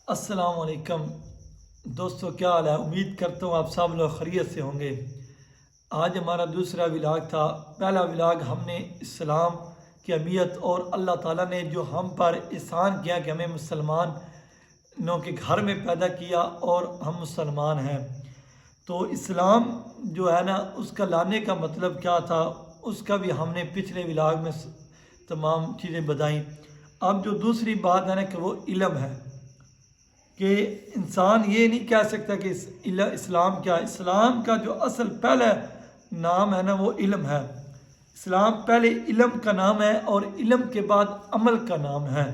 السلام علیکم دوستو، کیا حال ہے؟ امید کرتا ہوں آپ سب لوگ خیریت سے ہوں گے۔ آج ہمارا دوسرا ولاگ تھا۔ پہلا ولاگ ہم نے اسلام کی اہمیت اور اللہ تعالیٰ نے جو ہم پر احسان کیا کہ ہمیں مسلمانوں کے گھر میں پیدا کیا اور ہم مسلمان ہیں، تو اسلام جو ہے نا اس کا لانے کا مطلب کیا تھا، اس کا بھی ہم نے پچھلے ولاگ میں تمام چیزیں بتائیں۔ اب جو دوسری بات ہے نا کہ وہ علم ہے، کہ انسان یہ نہیں کہہ سکتا کہ اسلام کیا ہے۔ اسلام کا جو اصل پہلا نام ہے نا وہ علم ہے۔ اسلام پہلے علم کا نام ہے اور علم کے بعد عمل کا نام ہے۔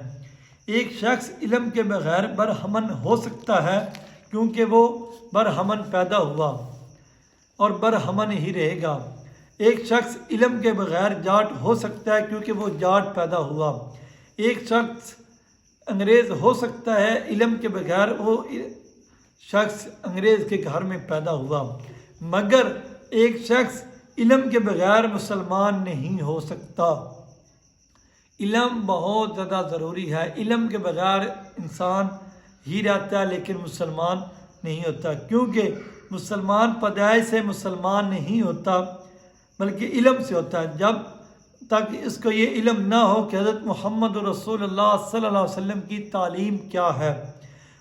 ایک شخص علم کے بغیر برہمن ہو سکتا ہے کیونکہ وہ برہمن پیدا ہوا اور برہمن ہی رہے گا۔ ایک شخص علم کے بغیر جاٹ ہو سکتا ہے کیونکہ وہ جاٹ پیدا ہوا۔ ایک شخص انگریز ہو سکتا ہے علم کے بغیر، وہ شخص انگریز کے گھر میں پیدا ہوا، مگر ایک شخص علم کے بغیر مسلمان نہیں ہو سکتا۔ علم بہت زیادہ ضروری ہے۔ علم کے بغیر انسان ہی رہتا ہے لیکن مسلمان نہیں ہوتا، کیونکہ مسلمان پیدائش سے مسلمان نہیں ہوتا بلکہ علم سے ہوتا ہے۔ جب تک اس کو یہ علم نہ ہو کہ حضرت محمد رسول اللہ صلی اللہ علیہ وسلم کی تعلیم کیا ہے،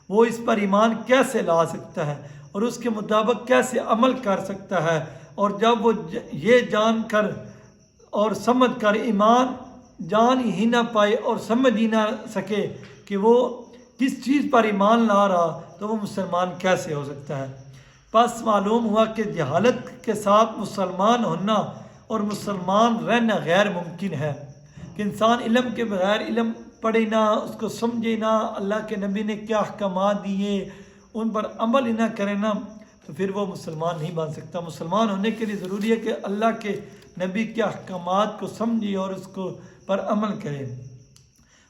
وہ اس پر ایمان کیسے لا سکتا ہے اور اس کے مطابق کیسے عمل کر سکتا ہے، اور جب وہ یہ جان کر اور سمجھ کر ایمان جان ہی نہ پائے اور سمجھ ہی نہ سکے کہ وہ کس چیز پر ایمان لا رہا، تو وہ مسلمان کیسے ہو سکتا ہے؟ بس معلوم ہوا کہ جہالت کے ساتھ مسلمان ہونا اور مسلمان رہنا غیر ممکن ہے، کہ انسان علم کے بغیر علم پڑھے نہ، اس کو سمجھے نہ، اللہ کے نبی نے کیا احکامات دیے ان پر عمل ہی نہ کرے نا، تو پھر وہ مسلمان نہیں بن سکتا۔ مسلمان ہونے کے لیے ضروری ہے کہ اللہ کے نبی کے احکامات کو سمجھے اور اس کو پر عمل کرے۔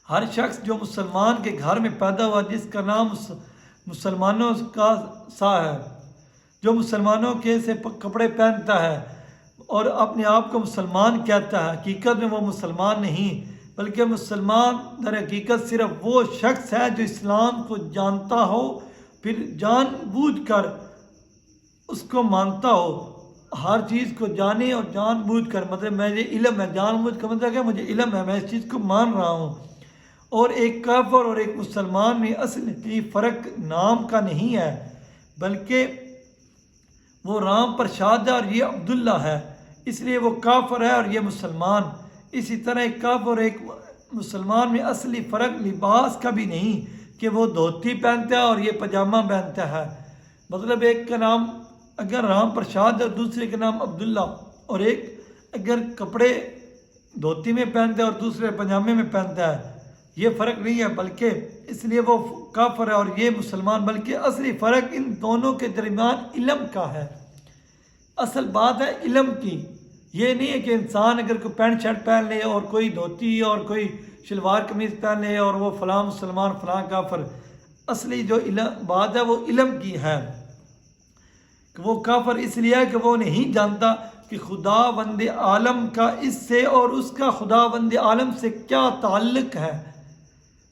ہر شخص جو مسلمان کے گھر میں پیدا ہوا، جس کا نام مسلمانوں کا سا ہے، جو مسلمانوں کے سے کپڑے پہنتا ہے اور اپنے آپ کو مسلمان کہتا ہے، حقیقت میں وہ مسلمان نہیں بلکہ مسلمان در حقیقت صرف وہ شخص ہے جو اسلام کو جانتا ہو، پھر جان بوجھ کر اس کو مانتا ہو، ہر چیز کو جانے اور جان بوجھ کر، مطلب مجھے علم ہے، جان بوجھ کر مطلب کہ مجھے علم ہے، میں اس چیز کو مان رہا ہوں۔ اور ایک کافر اور ایک مسلمان میں اصل فرق نام کا نہیں ہے، بلکہ وہ رام پرشاد ہے اور یہ عبداللہ ہے، اس لیے وہ کافر ہے اور یہ مسلمان۔ اسی طرح ایک کافر اور ایک مسلمان میں اصلی فرق لباس کا بھی نہیں، کہ وہ دھوتی پہنتا ہے اور یہ پاجامہ پہنتا ہے، مطلب ایک کا نام اگر رام پرشاد ہے اور دوسرے کا نام عبداللہ، اور ایک اگر کپڑے دھوتی میں پہنتا ہے اور دوسرے پاجامے میں پہنتا ہے، یہ فرق نہیں ہے، بلکہ اس لیے وہ کافر ہے اور یہ مسلمان، بلکہ اصلی فرق ان دونوں کے درمیان علم کا ہے۔ اصل بات ہے علم کی، یہ نہیں ہے کہ انسان اگر کوئی پینٹ شرٹ پہن لے اور کوئی دھوتی اور کوئی شلوار قمیض پہن لے اور وہ فلاں مسلمان فلاں کافر۔ اصلی جو بات ہے وہ علم کی ہے، کہ وہ کافر اس لیے ہے کہ وہ نہیں جانتا کہ خدا بند عالم کا اس سے اور اس کا خدا بند عالم سے کیا تعلق ہے۔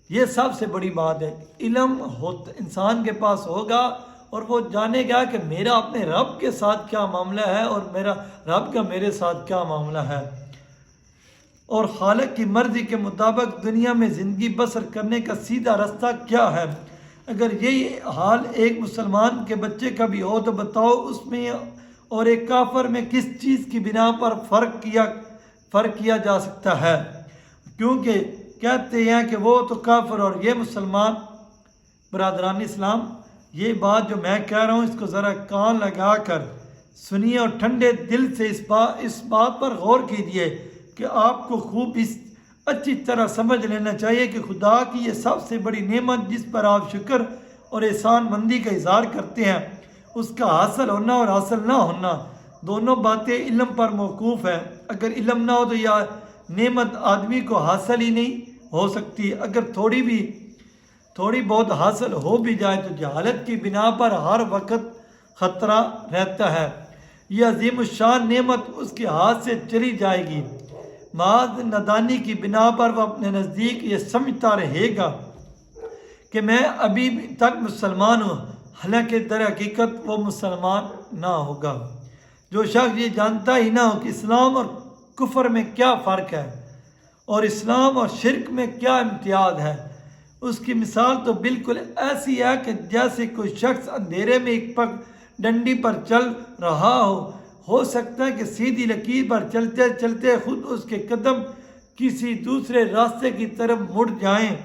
یہ سب سے بڑی بات ہے۔ علم انسان کے پاس ہوگا اور وہ جانے گا کہ میرا اپنے رب کے ساتھ کیا معاملہ ہے اور میرا رب کا میرے ساتھ کیا معاملہ ہے، اور خالق کی مرضی کے مطابق دنیا میں زندگی بسر کرنے کا سیدھا راستہ کیا ہے۔ اگر یہی حال ایک مسلمان کے بچے کا بھی ہو تو بتاؤ اس میں اور ایک کافر میں کس چیز کی بنا پر فرق کیا جا سکتا ہے؟ کیونکہ کہتے ہیں کہ وہ تو کافر اور یہ مسلمان۔ برادران اسلام، یہ بات جو میں کہہ رہا ہوں اس کو ذرا کان لگا کر سنیے اور ٹھنڈے دل سے اس بات پر غور کیجیے کہ آپ کو خوب اس اچھی طرح سمجھ لینا چاہیے کہ خدا کی یہ سب سے بڑی نعمت جس پر آپ شکر اور احسان مندی کا اظہار کرتے ہیں، اس کا حاصل ہونا اور حاصل نہ ہونا دونوں باتیں علم پر موقوف ہیں۔ اگر علم نہ ہو تو یہ نعمت آدمی کو حاصل ہی نہیں ہو سکتی۔ اگر تھوڑی بہت حاصل ہو بھی جائے تو جہالت کی بنا پر ہر وقت خطرہ رہتا ہے۔ یہ عظیم الشان نعمت اس کے ہاتھ سے چلی جائے گی، محض نادانی کی بنا پر وہ اپنے نزدیک یہ سمجھتا رہے گا کہ میں ابھی تک مسلمان ہوں، حالانکہ در حقیقت وہ مسلمان نہ ہوگا۔ جو شخص یہ جانتا ہی نہ ہو کہ اسلام اور کفر میں کیا فرق ہے اور اسلام اور شرک میں کیا امتیاز ہے، اس کی مثال تو بالکل ایسی ہے کہ جیسے کوئی شخص اندھیرے میں ایک پگ ڈنڈی پر چل رہا ہو سکتا ہے کہ سیدھی لکیر پر چلتے چلتے خود اس کے قدم کسی دوسرے راستے کی طرف مڑ جائیں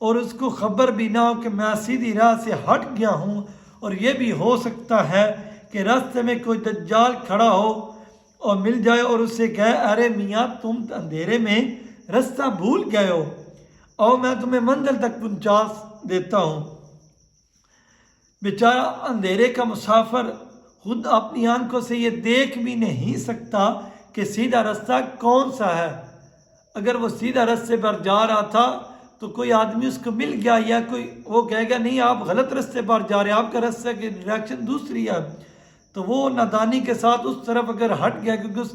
اور اس کو خبر بھی نہ ہو کہ میں سیدھی راہ سے ہٹ گیا ہوں، اور یہ بھی ہو سکتا ہے کہ راستے میں کوئی دجال کھڑا ہو اور مل جائے اور اسے کہے ارے میاں تم اندھیرے میں راستہ بھول گئے ہو، اور میں تمہیں منزل تک پہنچا دیتا ہوں۔ بیچارہ اندھیرے کا مسافر خود اپنی آنکھوں سے یہ دیکھ بھی نہیں سکتا کہ سیدھا راستہ کون سا ہے۔ اگر وہ سیدھا راستے پر جا رہا تھا تو کوئی آدمی اس کو مل گیا یا کوئی وہ کہے گا نہیں آپ غلط راستے پر جا رہے ہیں، آپ کا راستہ کی ڈائریکشن دوسری ہے، تو وہ نادانی کے ساتھ اس طرف اگر ہٹ گیا کیونکہ اس